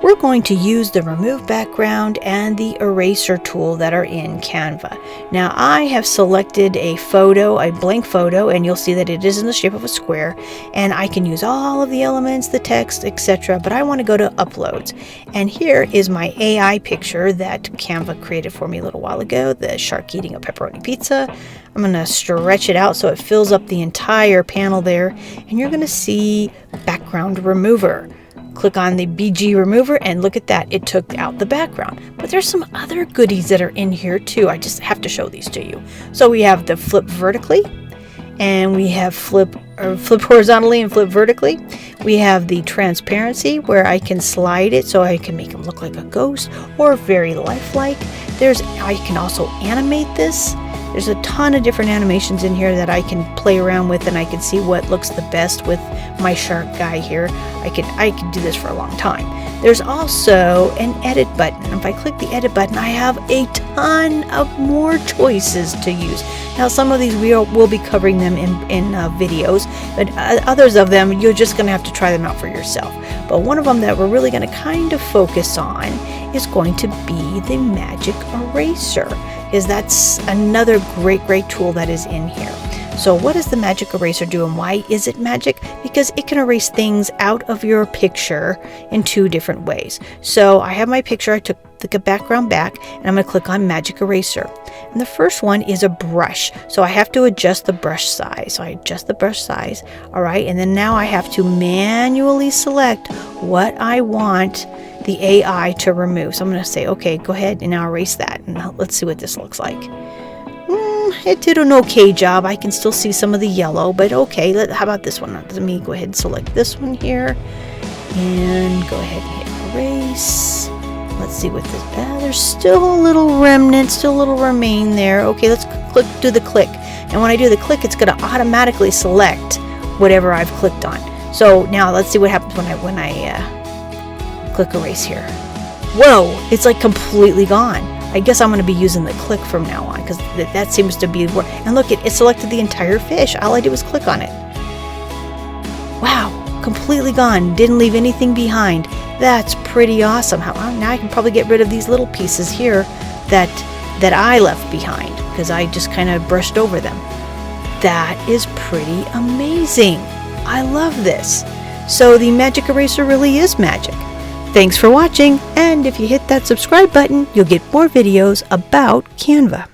we're going to use the remove background and the eraser tool that are in Canva. Now I have selected a photo, a blank photo, and you'll see that it is in the shape of a square, and I can use all of the elements, the text, etc., but I want to go to uploads. And here is my AI picture that Canva created for me a little while ago, the shark eating a pepperoni pizza. I'm going to stretch it out so it fills up the entire panel there, and you're going to see background remover. Click on the BG remover and look at that, it took out the background. But there's some other goodies that are in here too. I just have to show these to you. So we have the flip vertically, and we have flip horizontally and flip vertically. We have the transparency where I can slide it so I can make him look like a ghost or very lifelike. I can also animate this. There's a ton of different animations in here that I can play around with, and I can see what looks the best with my shark guy here. I could do this for a long time. There's also an edit button. If I click the edit button, I have a ton of more choices to use. Now some of these we'll be covering them in videos, but others of them you're just going to have to try them out for yourself. But one of them that we're really going to kind of focus on is going to be the magic eraser, because that's another great tool that is in here. So what does the magic eraser do, and why is it magic? Because it can erase things out of your picture in two different ways. So I have my picture, I took the background back, and I'm going to click on magic eraser. And the first one is a brush. So I have to adjust the brush size. So I adjust the brush size. All right. And then now I have to manually select what I want the AI to remove. So I'm going to say, okay, go ahead and now erase that. And now let's see what this looks like. It did an okay job. I can still see some of the yellow, but okay. How about this one? Let me go ahead and select this one here and go ahead and hit erase. Let's see what this, there's still a little remnant, still a little remain there. Okay, let's do the click. And when I do the click, it's going to automatically select whatever I've clicked on. So now let's see what happens when I click erase here. Whoa, it's like completely gone. I guess I'm going to be using the click from now on, because that seems to be where, and look, it selected the entire fish. All I did was click on it. Wow, completely gone. Didn't leave anything behind. That's pretty awesome. Now I can probably get rid of these little pieces here that I left behind because I just kind of brushed over them. That is pretty amazing. I love this. So the magic eraser really is magic. Thanks for watching, and if you hit that subscribe button, you'll get more videos about Canva.